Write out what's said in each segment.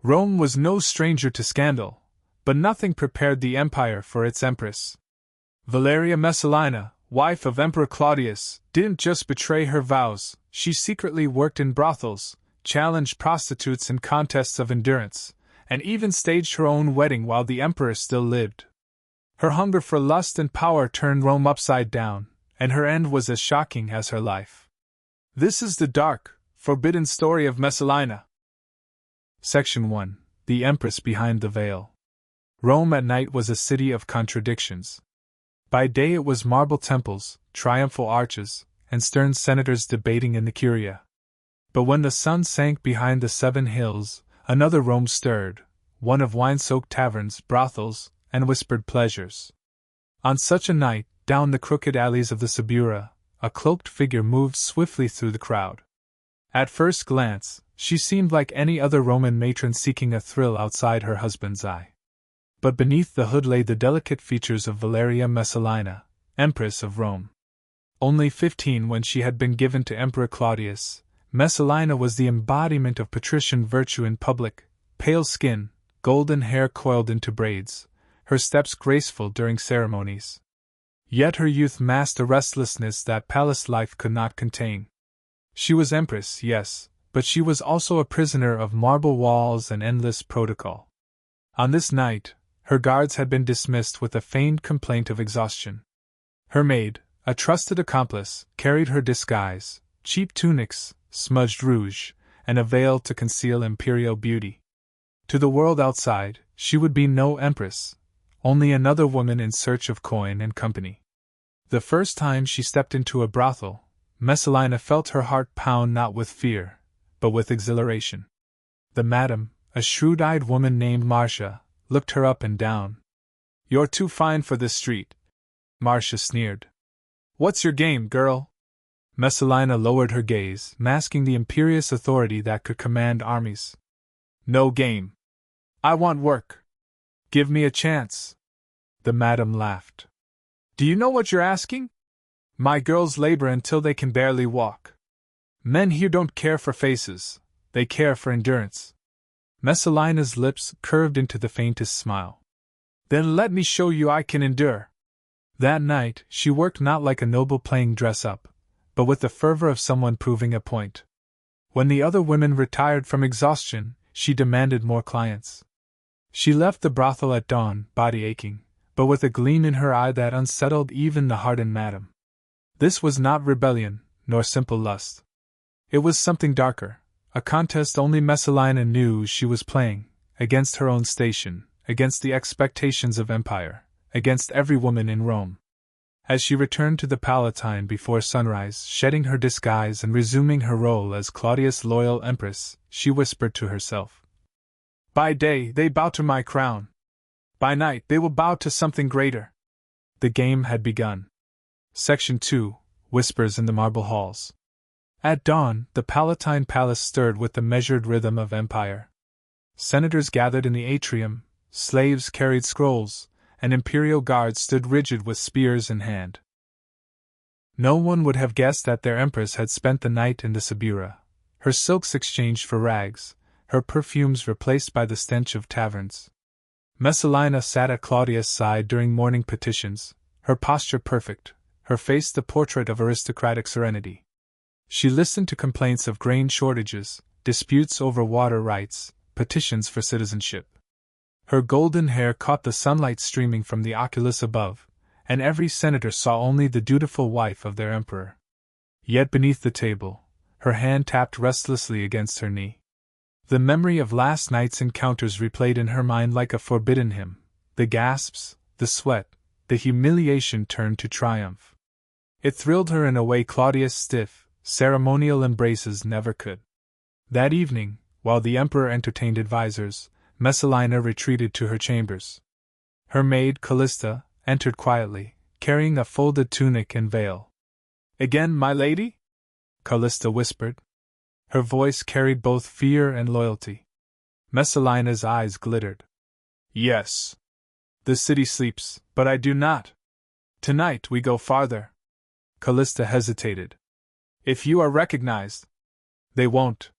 Rome was no stranger to scandal, but nothing prepared the empire for its empress. Valeria Messalina, wife of Emperor Claudius, didn't just betray her vows, she secretly worked in brothels, challenged prostitutes in contests of endurance, and even staged her own wedding while the emperor still lived. Her hunger for lust and power turned Rome upside down, and her end was as shocking as her life. This is the dark, forbidden story of Messalina. Section 1. The Empress Behind the Veil. Rome at night was a city of contradictions. By day it was marble temples, triumphal arches, and stern senators debating in the Curia. But when the sun sank behind the 7 hills, another Rome stirred, one of wine-soaked taverns, brothels, and whispered pleasures. On such a night, down the crooked alleys of the Suburra, a cloaked figure moved swiftly through the crowd. At first glance, she seemed like any other Roman matron seeking a thrill outside her husband's eye. But beneath the hood lay the delicate features of Valeria Messalina, Empress of Rome. Only 15 when she had been given to Emperor Claudius, Messalina was the embodiment of patrician virtue in public, pale skin, golden hair coiled into braids, her steps graceful during ceremonies. Yet her youth masked a restlessness that palace life could not contain. She was empress, yes, but she was also a prisoner of marble walls and endless protocol. On this night, her guards had been dismissed with a feigned complaint of exhaustion. Her maid, a trusted accomplice, carried her disguise, cheap tunics, smudged rouge, and a veil to conceal imperial beauty. To the world outside, she would be no empress, only another woman in search of coin and company. The first time she stepped into a brothel, Messalina felt her heart pound not with fear, but with exhilaration. The madam, a shrewd-eyed woman named Marcia, looked her up and down. "You're too fine for this street," Marcia sneered. "What's your game, girl?" Messalina lowered her gaze, masking the imperious authority that could command armies. "No game. I want work. Give me a chance." The madam laughed. "Do you know what you're asking? My girls labor until they can barely walk. Men here don't care for faces, they care for endurance." Messalina's lips curved into the faintest smile. "Then let me show you I can endure." That night, she worked not like a noble playing dress-up, but with the fervor of someone proving a point. When the other women retired from exhaustion, she demanded more clients. She left the brothel at dawn, body aching, but with a gleam in her eye that unsettled even the hardened madam. This was not rebellion, nor simple lust. It was something darker, a contest only Messalina knew she was playing, against her own station, against the expectations of empire, against every woman in Rome. As she returned to the Palatine before sunrise, shedding her disguise and resuming her role as Claudius' loyal empress, she whispered to herself, "By day they bow to my crown. By night they will bow to something greater." The game had begun. Section 2. Whispers in the Marble Halls. At dawn, the Palatine Palace stirred with the measured rhythm of empire. Senators gathered in the atrium, slaves carried scrolls, and imperial guards stood rigid with spears in hand. No one would have guessed that their empress had spent the night in the Suburra, her silks exchanged for rags, her perfumes replaced by the stench of taverns. Messalina sat at Claudius' side during morning petitions, her posture perfect, her face the portrait of aristocratic serenity. She listened to complaints of grain shortages, disputes over water rights, petitions for citizenship. Her golden hair caught the sunlight streaming from the oculus above, and every senator saw only the dutiful wife of their emperor. Yet beneath the table, her hand tapped restlessly against her knee. The memory of last night's encounters replayed in her mind like a forbidden hymn. The gasps, the sweat, the humiliation turned to triumph. It thrilled her in a way Claudius' stiff, ceremonial embraces never could. That evening, while the emperor entertained advisers, Messalina retreated to her chambers. Her maid, Callista, entered quietly, carrying a folded tunic and veil. "Again, my lady?" Callista whispered. Her voice carried both fear and loyalty. Messalina's eyes glittered. "Yes. The city sleeps, but I do not. Tonight we go farther." Callista hesitated. "If you are recognized." "They won't.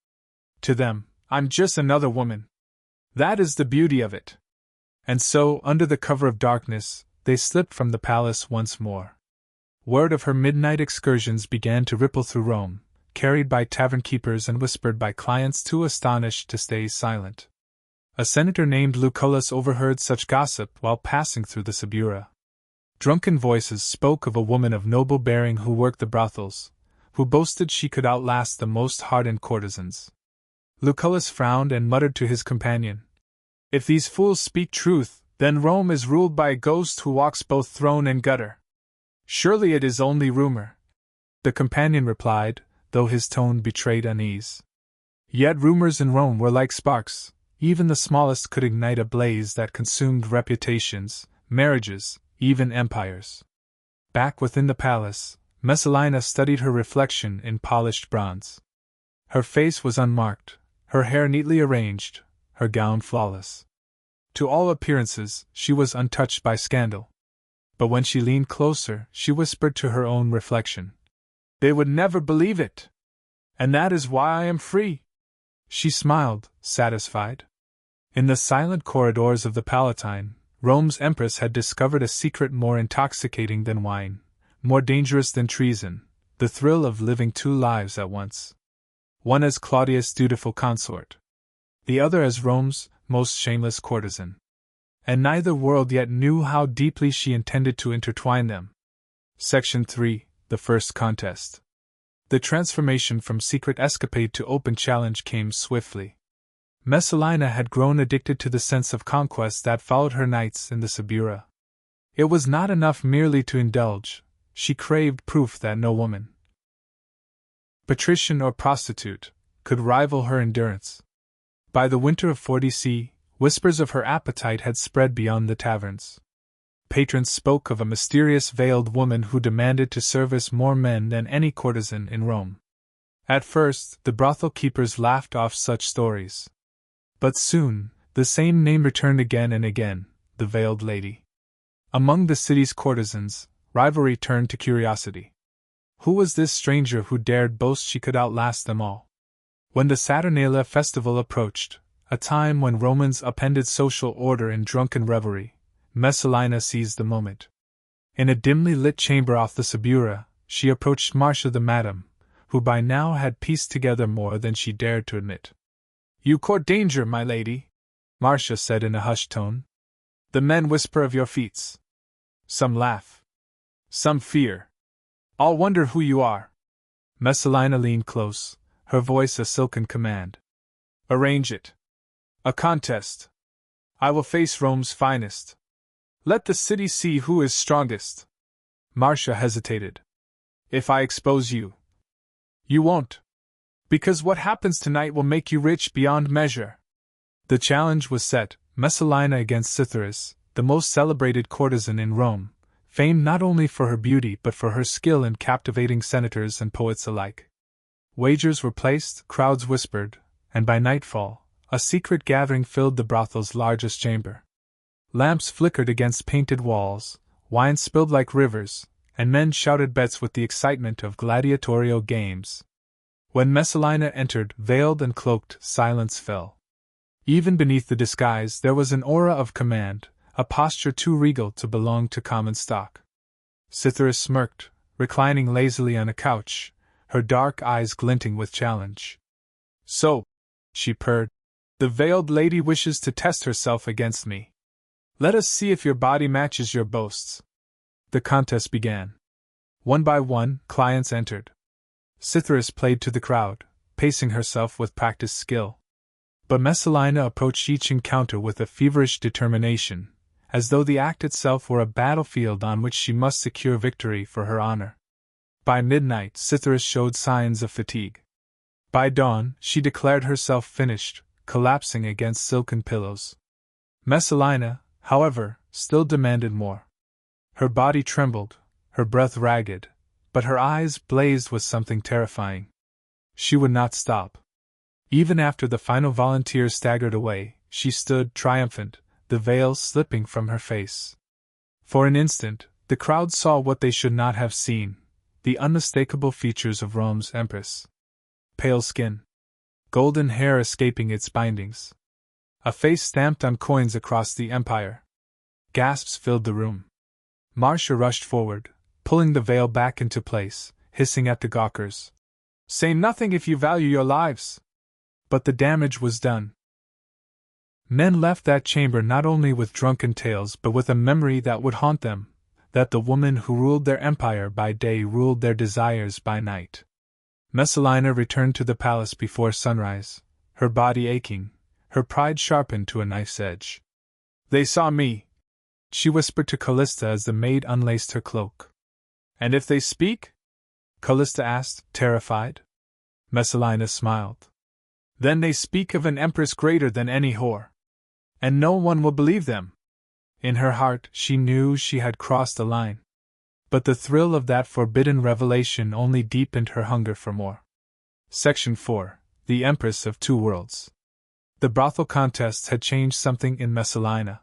To them, I'm just another woman." That is the beauty of it. And so, under the cover of darkness, they slipped from the palace once more. Word of her midnight excursions began to ripple through Rome, carried by tavern keepers and whispered by clients too astonished to stay silent. A senator named Lucullus overheard such gossip while passing through the Subura. Drunken voices spoke of a woman of noble bearing who worked the brothels, who boasted she could outlast the most hardened courtesans. Lucullus frowned and muttered to his companion, "If these fools speak truth, then Rome is ruled by a ghost who walks both throne and gutter. Surely it is only rumor." The companion replied, though his tone betrayed unease. Yet rumors in Rome were like sparks, even the smallest could ignite a blaze that consumed reputations, marriages, even empires. Back within the palace, Messalina studied her reflection in polished bronze. Her face was unmarked, her hair neatly arranged, her gown flawless. To all appearances, she was untouched by scandal. But when she leaned closer, she whispered to her own reflection, "They would never believe it! And that is why I am free!" She smiled, satisfied. In the silent corridors of the Palatine, Rome's Empress had discovered a secret more intoxicating than wine, more dangerous than treason, the thrill of living two lives at once. One as Claudius' dutiful consort, the other as Rome's most shameless courtesan. And neither world yet knew how deeply she intended to intertwine them. Section 3. The First Contest. The transformation from secret escapade to open challenge came swiftly. Messalina had grown addicted to the sense of conquest that followed her nights in the Subura. It was not enough merely to indulge, she craved proof that no woman, patrician or prostitute, could rival her endurance. By the winter of 40 CE, whispers of her appetite had spread beyond the taverns. Patrons spoke of a mysterious veiled woman who demanded to service more men than any courtesan in Rome. At first, the brothel keepers laughed off such stories. But soon, the same name returned again and again, the veiled lady. Among the city's courtesans, rivalry turned to curiosity. Who was this stranger who dared boast she could outlast them all? When the Saturnalia festival approached, a time when Romans upended social order in drunken revelry, Messalina seized the moment. In a dimly lit chamber off the Subura, she approached Marcia the madam, who by now had pieced together more than she dared to admit. "You court danger, my lady," Marcia said in a hushed tone. "The men whisper of your feats. Some laugh. Some fear. All wonder who you are." Messalina leaned close, her voice a silken command. "Arrange it. A contest. I will face Rome's finest. Let the city see who is strongest." Marcia hesitated. "If I expose you." "You won't. Because what happens tonight will make you rich beyond measure." The challenge was set, Messalina against Cytheris, the most celebrated courtesan in Rome, famed not only for her beauty but for her skill in captivating senators and poets alike. Wagers were placed, crowds whispered, and by nightfall, a secret gathering filled the brothel's largest chamber. Lamps flickered against painted walls, wine spilled like rivers, and men shouted bets with the excitement of gladiatorial games. When Messalina entered, veiled and cloaked, silence fell. Even beneath the disguise there was an aura of command, a posture too regal to belong to common stock. Cytheris smirked, reclining lazily on a couch, her dark eyes glinting with challenge. "So," she purred, "the veiled lady wishes to test herself against me. Let us see if your body matches your boasts." The contest began. One by one, clients entered. Cytheris played to the crowd, pacing herself with practiced skill. But Messalina approached each encounter with a feverish determination, as though the act itself were a battlefield on which she must secure victory for her honor. By midnight, Cytheris showed signs of fatigue. By dawn, she declared herself finished, collapsing against silken pillows. Messalina, however, still demanded more. Her body trembled, her breath ragged, but her eyes blazed with something terrifying. She would not stop. Even after the final volunteers staggered away, she stood triumphant, the veil slipping from her face. For an instant, the crowd saw what they should not have seen, the unmistakable features of Rome's Empress. Pale skin. Golden hair escaping its bindings. A face stamped on coins across the empire. Gasps filled the room. Marcia rushed forward, pulling the veil back into place, hissing at the gawkers. Say nothing if you value your lives! But the damage was done. Men left that chamber not only with drunken tales but with a memory that would haunt them, that the woman who ruled their empire by day ruled their desires by night. Messalina returned to the palace before sunrise, her body aching, her pride sharpened to a knife's edge. They saw me, she whispered to Callista as the maid unlaced her cloak. And if they speak? Callista asked, terrified. Messalina smiled. Then they speak of an empress greater than any whore. And no one will believe them. In her heart, she knew she had crossed a line. But the thrill of that forbidden revelation only deepened her hunger for more. Section 4. The Empress of Two Worlds. The brothel contests had changed something in Messalina.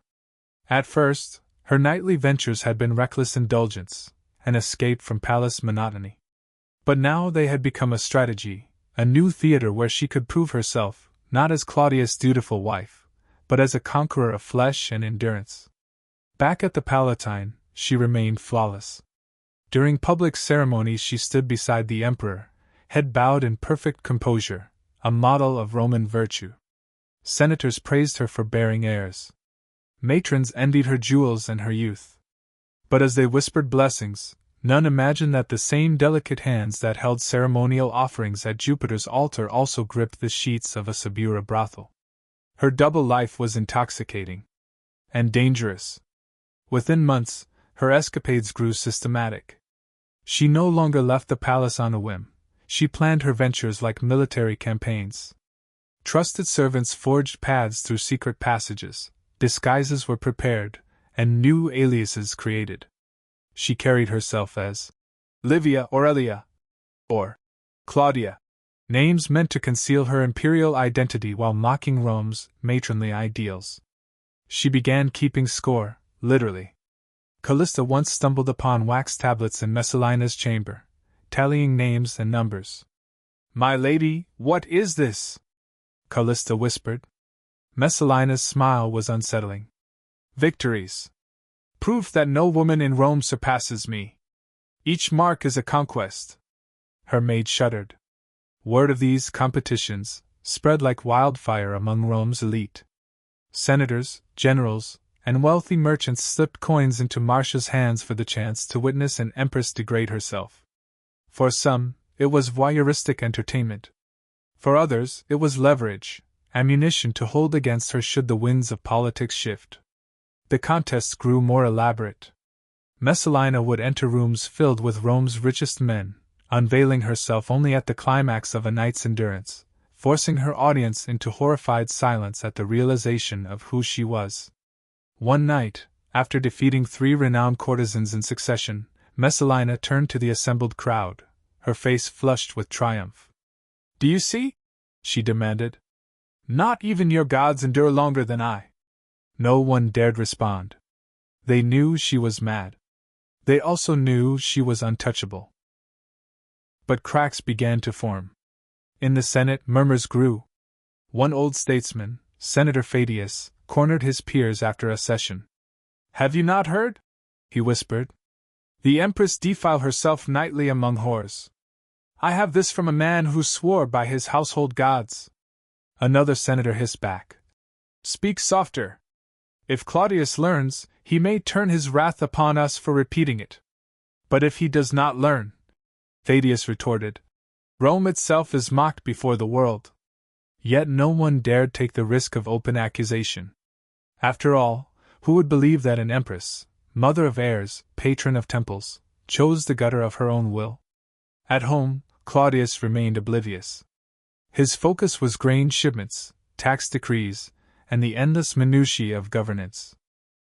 At first, her nightly ventures had been reckless indulgence, an escape from palace monotony. But now they had become a strategy, a new theater where she could prove herself, not as Claudius' dutiful wife, but as a conqueror of flesh and endurance. Back at the Palatine, she remained flawless. During public ceremonies she stood beside the emperor, head bowed in perfect composure, a model of Roman virtue. Senators praised her for bearing heirs. Matrons envied her jewels and her youth. But as they whispered blessings, none imagined that the same delicate hands that held ceremonial offerings at Jupiter's altar also gripped the sheets of a Subura brothel. Her double life was intoxicating. And dangerous. Within months, her escapades grew systematic. She no longer left the palace on a whim. She planned her ventures like military campaigns. Trusted servants forged paths through secret passages, disguises were prepared, and new aliases created. She carried herself as Livia Aurelia, or Claudia, names meant to conceal her imperial identity while mocking Rome's matronly ideals. She began keeping score, literally. Callista once stumbled upon wax tablets in Messalina's chamber, tallying names and numbers. My lady, what is this? Callista whispered. Messalina's smile was unsettling. Victories. Proof that no woman in Rome surpasses me. Each mark is a conquest. Her maid shuddered. Word of these competitions spread like wildfire among Rome's elite. Senators, generals, and wealthy merchants slipped coins into Marcia's hands for the chance to witness an empress degrade herself. For some, it was voyeuristic entertainment. For others, it was leverage, ammunition to hold against her should the winds of politics shift. The contests grew more elaborate. Messalina would enter rooms filled with Rome's richest men, unveiling herself only at the climax of a night's endurance, forcing her audience into horrified silence at the realization of who she was. One night, after defeating 3 renowned courtesans in succession, Messalina turned to the assembled crowd, her face flushed with triumph. Do you see? She demanded. Not even your gods endure longer than I. No one dared respond. They knew she was mad. They also knew she was untouchable. But cracks began to form. In the Senate, murmurs grew. One old statesman, Senator Fadius, cornered his peers after a session. Have you not heard? He whispered. The Empress defile herself nightly among whores. I have this from a man who swore by his household gods. Another senator hissed back. Speak softer. If Claudius learns, he may turn his wrath upon us for repeating it. But if he does not learn, Thaddeus retorted, Rome itself is mocked before the world. Yet no one dared take the risk of open accusation. After all, who would believe that an empress, mother of heirs, patron of temples, chose the gutter of her own will? At home, Claudius remained oblivious. His focus was grain shipments, tax decrees, and the endless minutiae of governance.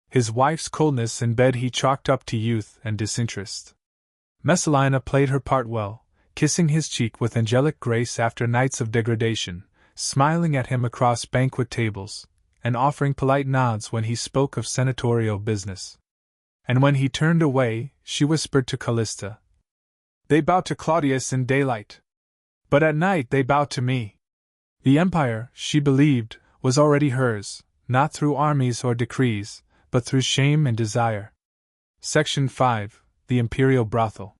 His wife's coldness in bed he chalked up to youth and disinterest. Messalina played her part well, kissing his cheek with angelic grace after nights of degradation, smiling at him across banquet tables, and offering polite nods when he spoke of senatorial business. And when he turned away, she whispered to Callista, They bow to Claudius in daylight. But at night they bow to me. The empire, she believed, was already hers, not through armies or decrees, but through shame and desire. Section 5. The Imperial Brothel.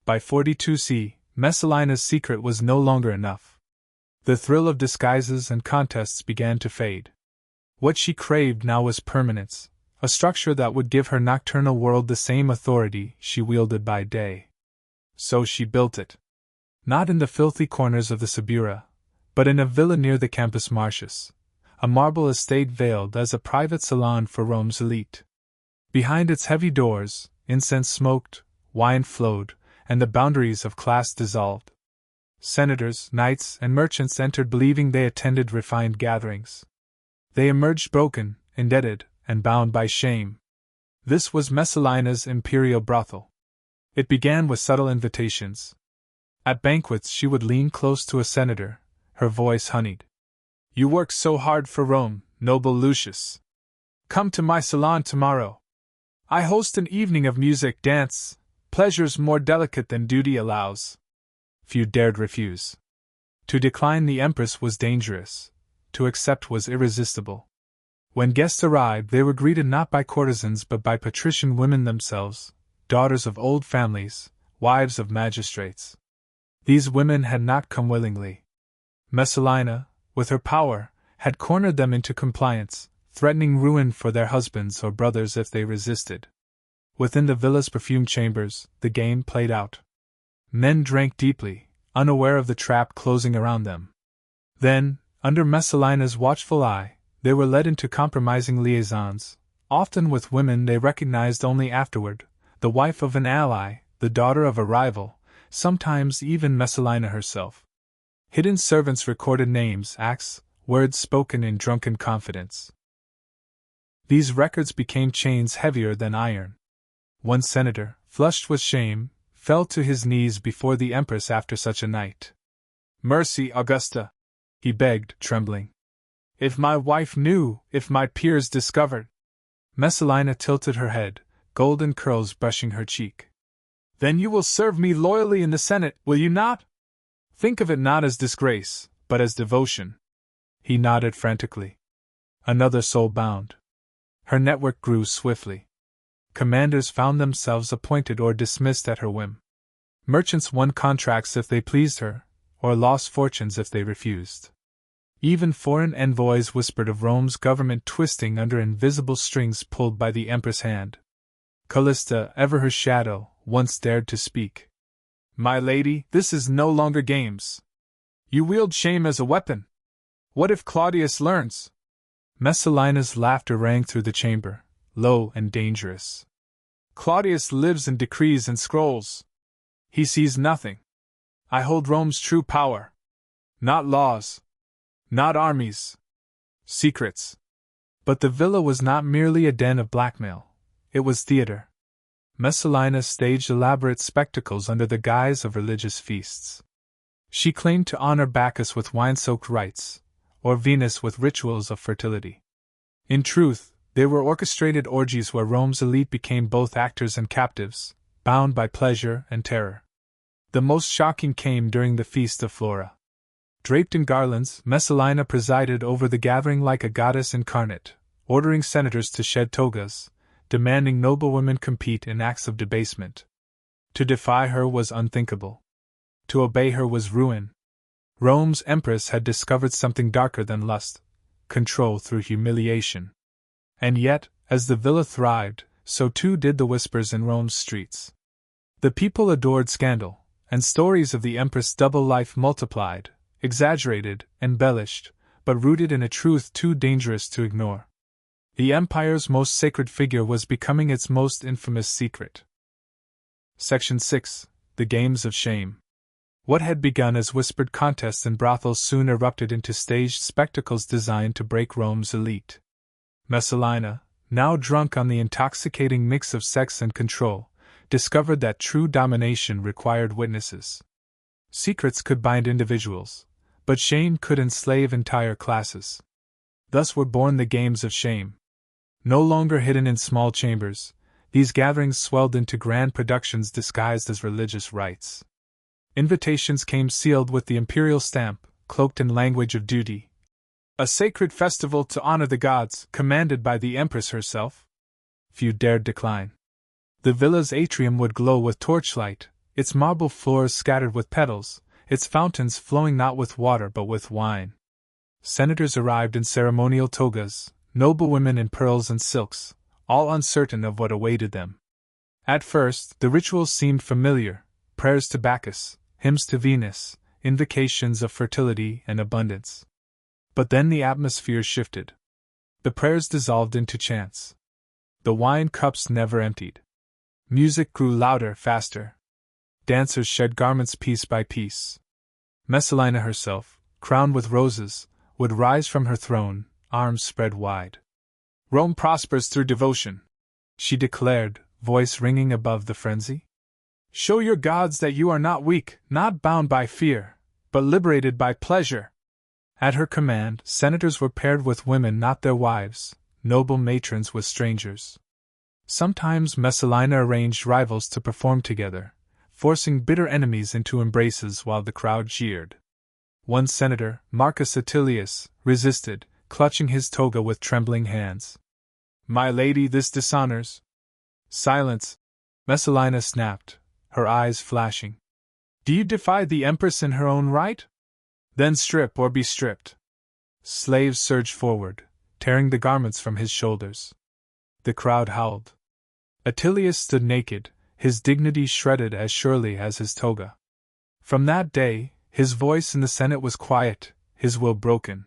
By 42c, Messalina's secret was no longer enough. The thrill of disguises and contests began to fade. What she craved now was permanence, a structure that would give her nocturnal world the same authority she wielded by day. So she built it. Not in the filthy corners of the Subura, but in a villa near the Campus Martius, a marble estate veiled as a private salon for Rome's elite. Behind its heavy doors, incense smoked, wine flowed, and the boundaries of class dissolved. Senators, knights, and merchants entered believing they attended refined gatherings. They emerged broken, indebted, and bound by shame. This was Messalina's imperial brothel. It began with subtle invitations. At banquets she would lean close to a senator, her voice honeyed. "You work so hard for Rome, noble Lucius. Come to my salon tomorrow. I host an evening of music, dance, pleasures more delicate than duty allows." Few dared refuse. To decline the Empress was dangerous. To accept was irresistible. When guests arrived, they were greeted not by courtesans but by patrician women themselves, daughters of old families, wives of magistrates. These women had not come willingly. Messalina, with her power, had cornered them into compliance, threatening ruin for their husbands or brothers if they resisted. Within the villa's perfumed chambers, the game played out. Men drank deeply, unaware of the trap closing around them. Then, under Messalina's watchful eye, they were led into compromising liaisons, often with women they recognized only afterward, the wife of an ally, the daughter of a rival, sometimes even Messalina herself. Hidden servants recorded names, acts, words spoken in drunken confidence. These records became chains heavier than iron. One senator, flushed with shame, fell to his knees before the Empress after such a night. "Mercy, Augusta," he begged, trembling. "If my wife knew, if my peers discovered." Messalina tilted her head, golden curls brushing her cheek. "Then you will serve me loyally in the Senate, will you not? Think of it not as disgrace, but as devotion." He nodded frantically. Another soul bound. Her network grew swiftly. Commanders found themselves appointed or dismissed at her whim. Merchants won contracts if they pleased her, or lost fortunes if they refused. Even foreign envoys whispered of Rome's government twisting under invisible strings pulled by the Empress' hand. Callista, ever her shadow, once dared to speak. "My lady, this is no longer games. You wield shame as a weapon. What if Claudius learns?" Messalina's laughter rang through the chamber, low and dangerous. "Claudius lives in decrees and scrolls. He sees nothing. I hold Rome's true power. Not laws. Not armies. Secrets." But the villa was not merely a den of blackmail. It was theater. Messalina staged elaborate spectacles under the guise of religious feasts. She claimed to honor Bacchus with wine-soaked rites, or Venus with rituals of fertility. In truth, they were orchestrated orgies where Rome's elite became both actors and captives, bound by pleasure and terror. The most shocking came during the Feast of Flora. Draped in garlands, Messalina presided over the gathering like a goddess incarnate, ordering senators to shed togas, demanding noblewomen compete in acts of debasement. To defy her was unthinkable. To obey her was ruin. Rome's Empress had discovered something darker than lust, control through humiliation. And yet, as the villa thrived, so too did the whispers in Rome's streets. The people adored scandal, and stories of the Empress' double life multiplied, exaggerated, embellished, but rooted in a truth too dangerous to ignore. The empire's most sacred figure was becoming its most infamous secret. Section 6. The Games of Shame. What had begun as whispered contests in brothels soon erupted into staged spectacles designed to break Rome's elite. Messalina, now drunk on the intoxicating mix of sex and control, discovered that true domination required witnesses. Secrets could bind individuals, but shame could enslave entire classes. Thus were born the Games of Shame. No longer hidden in small chambers, these gatherings swelled into grand productions disguised as religious rites. Invitations came sealed with the imperial stamp, cloaked in language of duty. A sacred festival to honor the gods, commanded by the Empress herself? Few dared decline. The villa's atrium would glow with torchlight, its marble floors scattered with petals, its fountains flowing not with water but with wine. Senators arrived in ceremonial togas, noblewomen in pearls and silks, all uncertain of what awaited them. At first, the rituals seemed familiar: prayers to Bacchus, hymns to Venus, invocations of fertility and abundance. But then the atmosphere shifted. The prayers dissolved into chants. The wine cups never emptied. Music grew louder, faster. Dancers shed garments piece by piece. Messalina herself, crowned with roses, would rise from her throne, arms spread wide. "Rome prospers through devotion," she declared, voice ringing above the frenzy. "Show your gods that you are not weak, not bound by fear, but liberated by pleasure." At her command, senators were paired with women not their wives, noble matrons with strangers. Sometimes Messalina arranged rivals to perform together, forcing bitter enemies into embraces while the crowd jeered. One senator, Marcus Attilius, resisted, clutching his toga with trembling hands. "My lady, this dishonors—" "Silence!" Messalina snapped, her eyes flashing. "Do you defy the Empress in her own right? Then strip or be stripped." Slaves surged forward, tearing the garments from his shoulders. The crowd howled. Attilius stood naked, his dignity shredded as surely as his toga. From that day, his voice in the Senate was quiet, his will broken.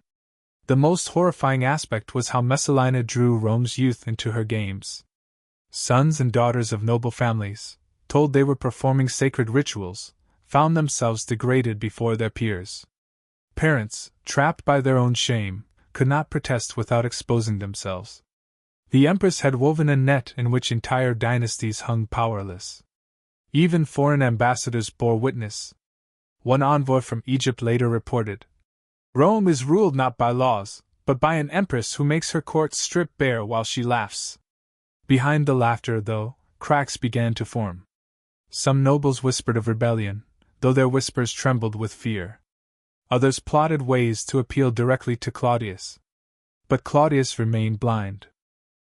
The most horrifying aspect was how Messalina drew Rome's youth into her games. Sons and daughters of noble families, told they were performing sacred rituals, found themselves degraded before their peers. Parents, trapped by their own shame, could not protest without exposing themselves. The Empress had woven a net in which entire dynasties hung powerless. Even foreign ambassadors bore witness. One envoy from Egypt later reported, "Rome is ruled not by laws, but by an empress who makes her court strip bare while she laughs." Behind the laughter, though, cracks began to form. Some nobles whispered of rebellion, though their whispers trembled with fear. Others plotted ways to appeal directly to Claudius. But Claudius remained blind.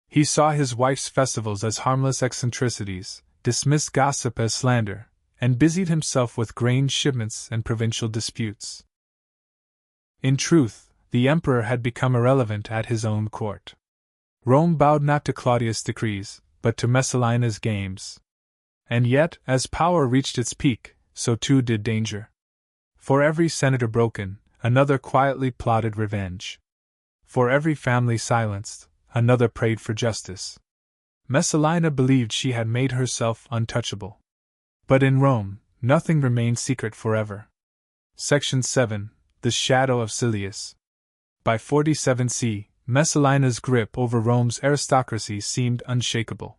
He saw his wife's festivals as harmless eccentricities, dismissed gossip as slander, and busied himself with grain shipments and provincial disputes. In truth, the emperor had become irrelevant at his own court. Rome bowed not to Claudius' decrees, but to Messalina's games. And yet, as power reached its peak, so too did danger. For every senator broken, another quietly plotted revenge. For every family silenced, another prayed for justice. Messalina believed she had made herself untouchable. But in Rome, nothing remained secret forever. Section 7. The Shadow of Silius. By 47 C, Messalina's grip over Rome's aristocracy seemed unshakable.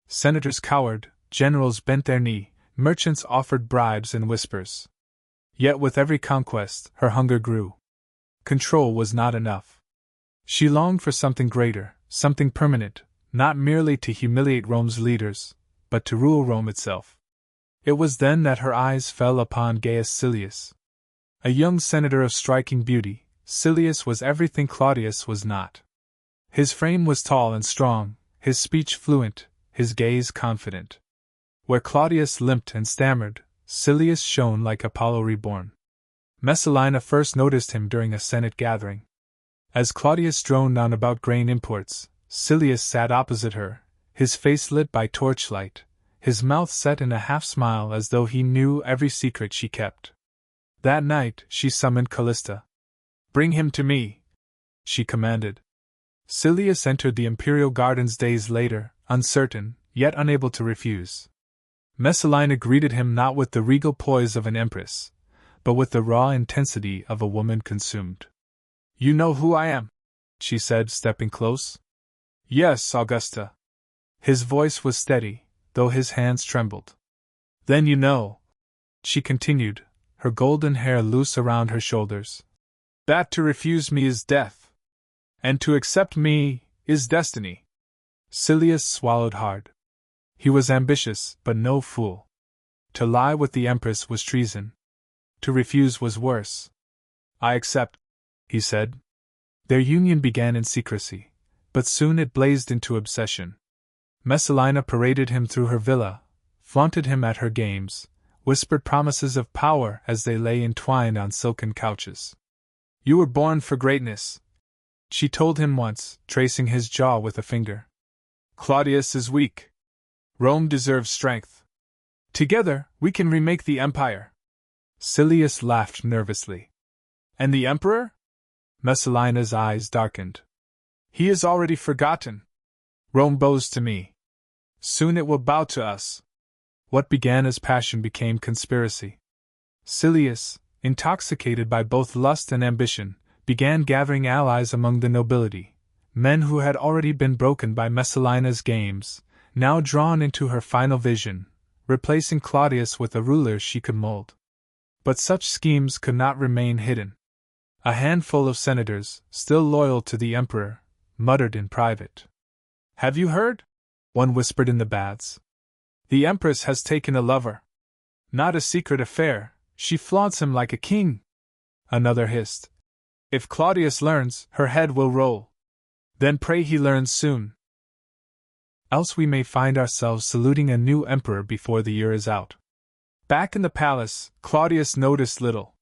Senators cowered, generals bent their knee, merchants offered bribes in whispers. Yet with every conquest, her hunger grew. Control was not enough. She longed for something greater, something permanent, not merely to humiliate Rome's leaders, but to rule Rome itself. It was then that her eyes fell upon Gaius Silius. A young senator of striking beauty, Silius was everything Claudius was not. His frame was tall and strong, his speech fluent, his gaze confident. Where Claudius limped and stammered, Silius shone like Apollo reborn. Messalina first noticed him during a Senate gathering. As Claudius droned on about grain imports, Silius sat opposite her, his face lit by torchlight, his mouth set in a half-smile as though he knew every secret she kept. That night, she summoned Callista. "Bring him to me," she commanded. Silius entered the imperial gardens days later, uncertain, yet unable to refuse. Messalina greeted him not with the regal poise of an empress, but with the raw intensity of a woman consumed. "You know who I am," she said, stepping close. "Yes, Augusta." His voice was steady, though his hands trembled. "Then you know," she continued, her golden hair loose around her shoulders, "that to refuse me is death, and to accept me is destiny." Silius swallowed hard. He was ambitious, but no fool. To lie with the Empress was treason. To refuse was worse. "I accept," he said. Their union began in secrecy, but soon it blazed into obsession. Messalina paraded him through her villa, flaunted him at her games, whispered promises of power as they lay entwined on silken couches. "You were born for greatness," she told him once, tracing his jaw with a finger. "Claudius is weak. Rome deserves strength. Together, we can remake the empire." Silius laughed nervously. "And the emperor?" Messalina's eyes darkened. "He is already forgotten. Rome bows to me. Soon it will bow to us." What began as passion became conspiracy. Silius, intoxicated by both lust and ambition, began gathering allies among the nobility, men who had already been broken by Messalina's games, now drawn into her final vision, replacing Claudius with a ruler she could mold. But such schemes could not remain hidden. A handful of senators, still loyal to the emperor, muttered in private. "Have you heard?" one whispered in the baths. "The Empress has taken a lover. Not a secret affair, she flaunts him like a king." Another hissed. "If Claudius learns, her head will roll." "Then pray he learns soon. Else we may find ourselves saluting a new emperor before the year is out." Back in the palace, Claudius noticed little.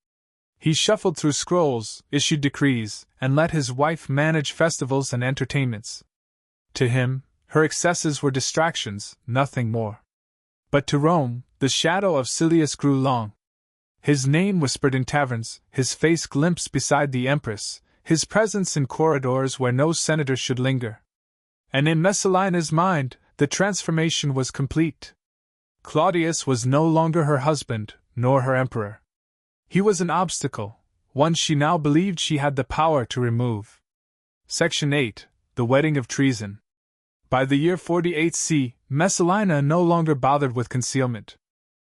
He shuffled through scrolls, issued decrees, and let his wife manage festivals and entertainments. To him, her excesses were distractions, nothing more. But to Rome, the shadow of Silius grew long. His name whispered in taverns, his face glimpsed beside the Empress, his presence in corridors where no senator should linger. And in Messalina's mind, the transformation was complete. Claudius was no longer her husband, nor her emperor. He was an obstacle, one she now believed she had the power to remove. Section 8. The Wedding of Treason. By the year 48 C, Messalina no longer bothered with concealment.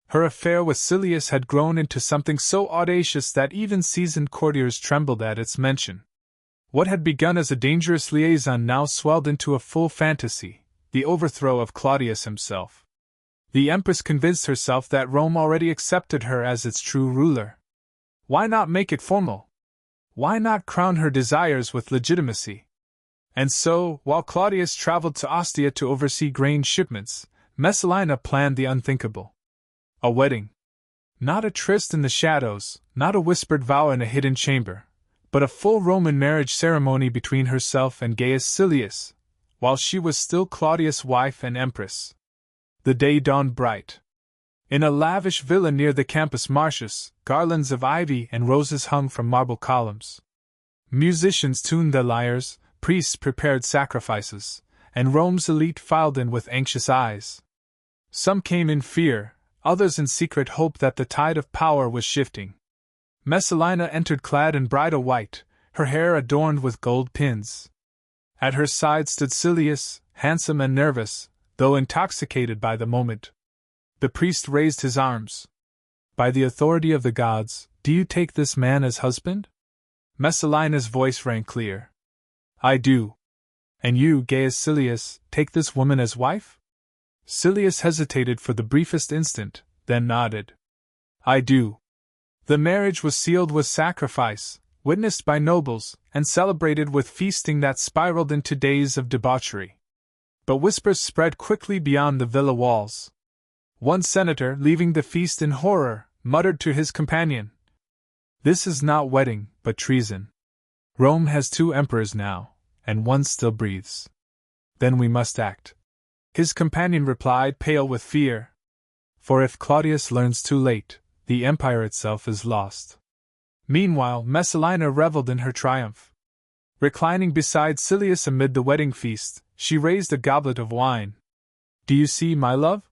Her affair with Silius had grown into something so audacious that even seasoned courtiers trembled at its mention. What had begun as a dangerous liaison now swelled into a full fantasy, the overthrow of Claudius himself. The Empress convinced herself that Rome already accepted her as its true ruler. Why not make it formal? Why not crown her desires with legitimacy? And so, while Claudius traveled to Ostia to oversee grain shipments, Messalina planned the unthinkable. A wedding. Not a tryst in the shadows, not a whispered vow in a hidden chamber, but a full Roman marriage ceremony between herself and Gaius Silius, while she was still Claudius' wife and empress. The day dawned bright. In a lavish villa near the Campus Martius, garlands of ivy and roses hung from marble columns. Musicians tuned their lyres, priests prepared sacrifices, and Rome's elite filed in with anxious eyes. Some came in fear, others in secret hope that the tide of power was shifting. Messalina entered clad in bridal white, her hair adorned with gold pins. At her side stood Silius, handsome and nervous, though intoxicated by the moment. The priest raised his arms. "By the authority of the gods, do you take this man as husband?" Messalina's voice rang clear. "I do." "And you, Gaius Silius, take this woman as wife?" Silius hesitated for the briefest instant, then nodded. "I do." The marriage was sealed with sacrifice, witnessed by nobles, and celebrated with feasting that spiraled into days of debauchery. But whispers spread quickly beyond the villa walls. One senator, leaving the feast in horror, muttered to his companion, "This is not wedding, but treason. Rome has 2 emperors now, and one still breathes. Then we must act." His companion replied, pale with fear, "For if Claudius learns too late, the empire itself is lost." Meanwhile, Messalina reveled in her triumph. Reclining beside Silius amid the wedding feast, she raised a goblet of wine. "Do you see, my love?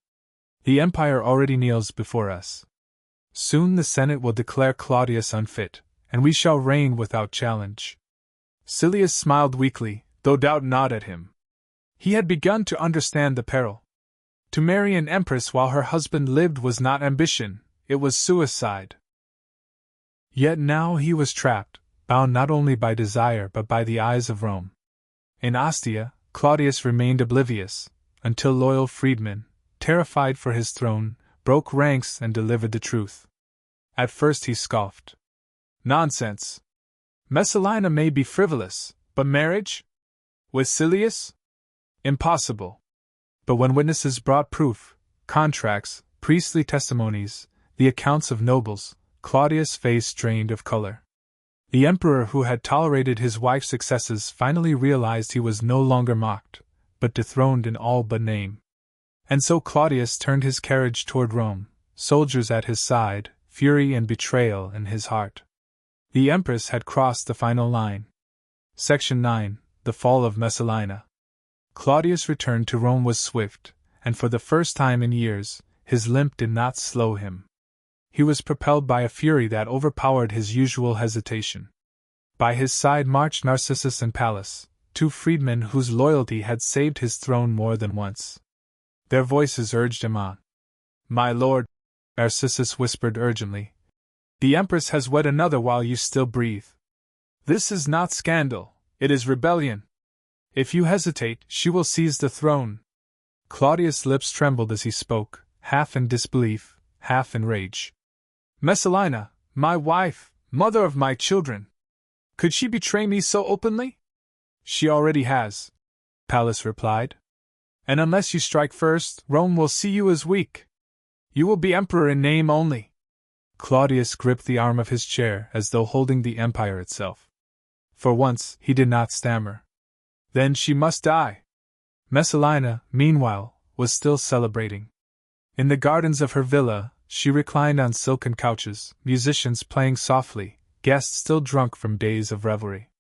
The empire already kneels before us. Soon the Senate will declare Claudius unfit, and we shall reign without challenge." Silius smiled weakly, though doubt gnawed at him. He had begun to understand the peril. To marry an empress while her husband lived was not ambition, it was suicide. Yet now he was trapped, bound not only by desire but by the eyes of Rome. In Ostia, Claudius remained oblivious, until loyal freedmen, terrified for his throne, broke ranks and delivered the truth. At first he scoffed. "Nonsense! Messalina may be frivolous, but marriage? With Silius? Impossible. But when witnesses brought proof, contracts, priestly testimonies, the accounts of nobles, Claudius' face drained of color. The emperor who had tolerated his wife's excesses finally realized he was no longer mocked, but dethroned in all but name. And so Claudius turned his carriage toward Rome, soldiers at his side, fury and betrayal in his heart. The Empress had crossed the final line. Section 9. The Fall of Messalina. Claudius' return to Rome was swift, and for the first time in years, his limp did not slow him. He was propelled by a fury that overpowered his usual hesitation. By his side marched Narcissus and Pallas, two freedmen whose loyalty had saved his throne more than once. Their voices urged him on. "My lord," Narcissus whispered urgently, "the Empress has wed another while you still breathe. This is not scandal, it is rebellion. If you hesitate, she will seize the throne." Claudius' lips trembled as he spoke, half in disbelief, half in rage. "Messalina, my wife, mother of my children. Could she betray me so openly?" "She already has," Pallas replied. "And unless you strike first, Rome will see you as weak. You will be emperor in name only." Claudius gripped the arm of his chair as though holding the empire itself. For once, he did not stammer. "Then she must die." Messalina, meanwhile, was still celebrating. In the gardens of her villa, she reclined on silken couches, musicians playing softly, guests still drunk from days of revelry.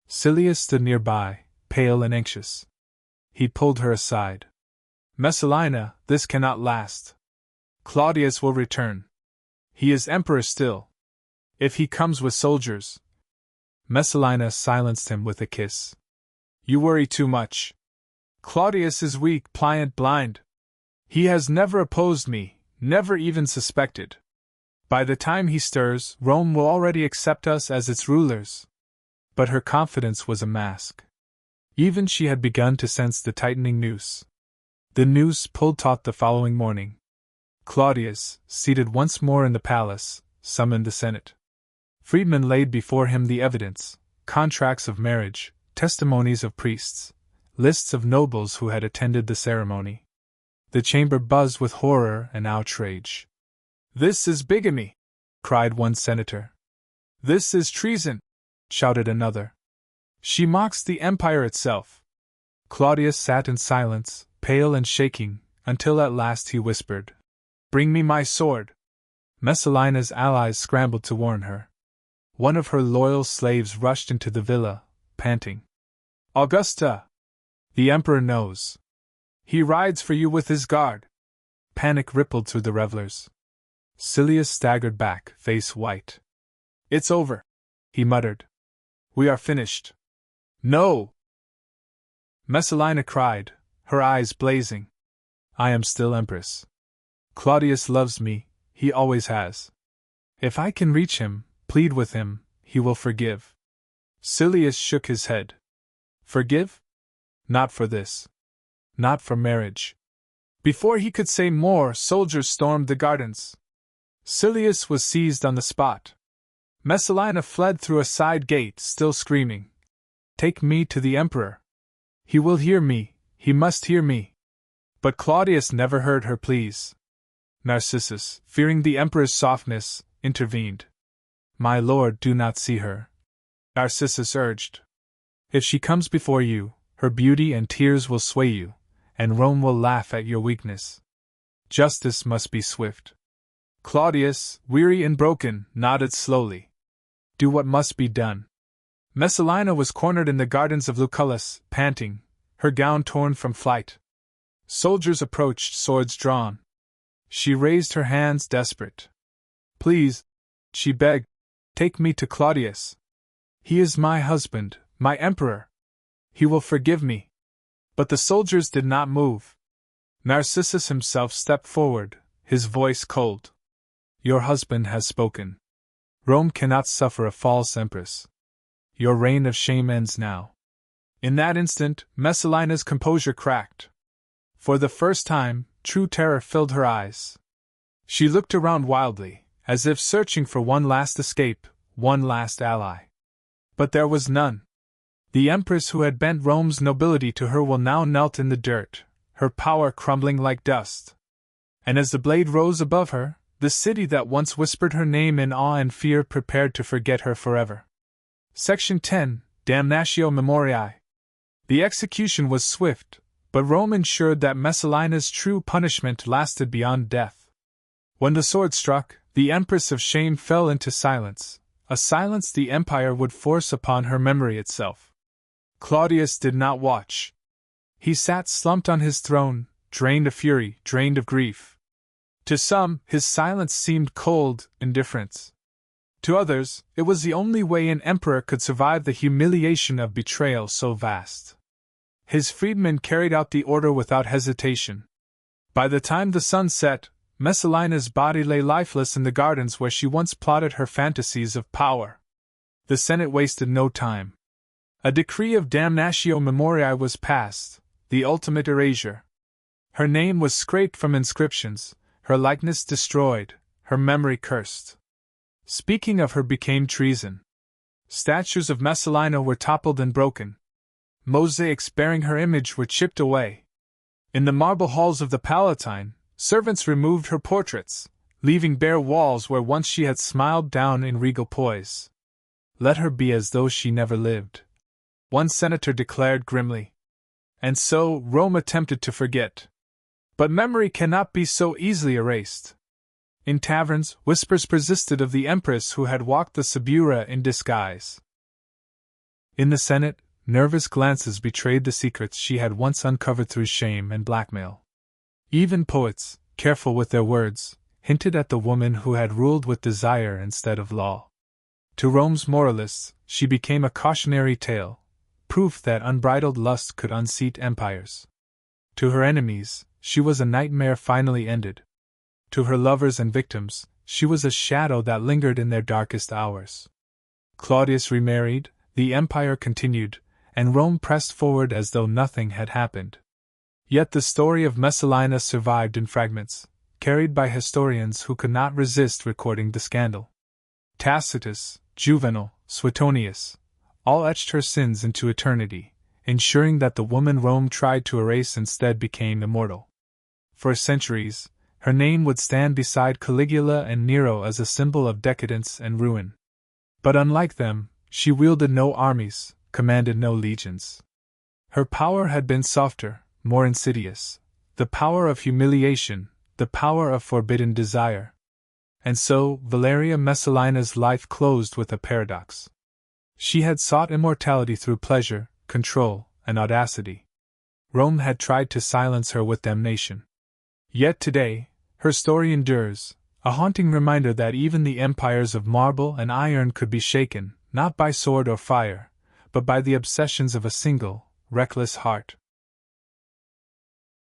Silius stood nearby, pale and anxious. He pulled her aside. "Messalina, this cannot last. Claudius will return. He is emperor still. If he comes with soldiers—" Messalina silenced him with a kiss. "You worry too much. Claudius is weak, pliant, blind. He has never opposed me, never even suspected. By the time he stirs, Rome will already accept us as its rulers." But her confidence was a mask. Even she had begun to sense the tightening noose. The noose pulled taut the following morning. Claudius, seated once more in the palace, summoned the Senate. Freedmen laid before him the evidence, contracts of marriage, testimonies of priests, lists of nobles who had attended the ceremony. The chamber buzzed with horror and outrage. "This is bigamy!" cried one senator. "This is treason!" shouted another. "She mocks the empire itself." Claudius sat in silence, pale and shaking, until at last he whispered, "Bring me my sword." Messalina's allies scrambled to warn her. One of her loyal slaves rushed into the villa, panting. "Augusta! The emperor knows. He rides for you with his guard." Panic rippled through the revelers. Silius staggered back, face white. "It's over," he muttered. "We are finished." "No!" Messalina cried, her eyes blazing. "I am still empress. Claudius loves me, he always has. If I can reach him, plead with him, he will forgive." Silius shook his head. "Forgive? Not for this. Not for marriage." Before he could say more, soldiers stormed the gardens. Silius was seized on the spot. Messalina fled through a side gate, still screaming, "Take me to the emperor. He will hear me, he must hear me." But Claudius never heard her pleas. Narcissus, fearing the emperor's softness, intervened. "My lord, do not see her," Narcissus urged. "If she comes before you, her beauty and tears will sway you, and Rome will laugh at your weakness. Justice must be swift." Claudius, weary and broken, nodded slowly. "Do what must be done." Messalina was cornered in the gardens of Lucullus, panting, her gown torn from flight. Soldiers approached, swords drawn. She raised her hands, desperate. "Please," she begged, "take me to Claudius. He is my husband, my emperor. He will forgive me." But the soldiers did not move. Narcissus himself stepped forward, his voice cold. "Your husband has spoken. Rome cannot suffer a false empress. Your reign of shame ends now." In that instant, Messalina's composure cracked. For the first time, true terror filled her eyes. She looked around wildly, as if searching for one last escape, one last ally. But there was none. The Empress who had bent Rome's nobility to her will now knelt in the dirt, her power crumbling like dust. And as the blade rose above her, the city that once whispered her name in awe and fear prepared to forget her forever. Section 10, Damnatio Memoriae. The execution was swift, but Rome ensured that Messalina's true punishment lasted beyond death. When the sword struck, the Empress of Shame fell into silence, a silence the empire would force upon her memory itself. Claudius did not watch. He sat slumped on his throne, drained of fury, drained of grief. To some, his silence seemed cold indifference. To others, it was the only way an emperor could survive the humiliation of betrayal so vast. His freedmen carried out the order without hesitation. By the time the sun set, Messalina's body lay lifeless in the gardens where she once plotted her fantasies of power. The Senate wasted no time. A decree of damnatio memoriae was passed, the ultimate erasure. Her name was scraped from inscriptions, her likeness destroyed, her memory cursed. Speaking of her became treason. Statues of Messalina were toppled and broken. Mosaics bearing her image were chipped away. In the marble halls of the Palatine, servants removed her portraits, leaving bare walls where once she had smiled down in regal poise. Let her be as though she never lived, one senator declared grimly. And so Rome attempted to forget. But memory cannot be so easily erased. In taverns, whispers persisted of the Empress who had walked the Subura in disguise. In the Senate, nervous glances betrayed the secrets she had once uncovered through shame and blackmail. Even poets, careful with their words, hinted at the woman who had ruled with desire instead of law. To Rome's moralists, she became a cautionary tale, proof that unbridled lust could unseat empires. To her enemies, she was a nightmare finally ended. To her lovers and victims, she was a shadow that lingered in their darkest hours. Claudius remarried, the empire continued, and Rome pressed forward as though nothing had happened. Yet the story of Messalina survived in fragments, carried by historians who could not resist recording the scandal. Tacitus, Juvenal, Suetonius, all etched her sins into eternity, ensuring that the woman Rome tried to erase instead became immortal. For centuries, her name would stand beside Caligula and Nero as a symbol of decadence and ruin. But unlike them, she wielded no armies, commanded no legions. Her power had been softer, more insidious, the power of humiliation, the power of forbidden desire. And so, Valeria Messalina's life closed with a paradox. She had sought immortality through pleasure, control, and audacity. Rome had tried to silence her with damnation. Yet today, her story endures, a haunting reminder that even the empires of marble and iron could be shaken, not by sword or fire, but by the obsessions of a single, reckless heart.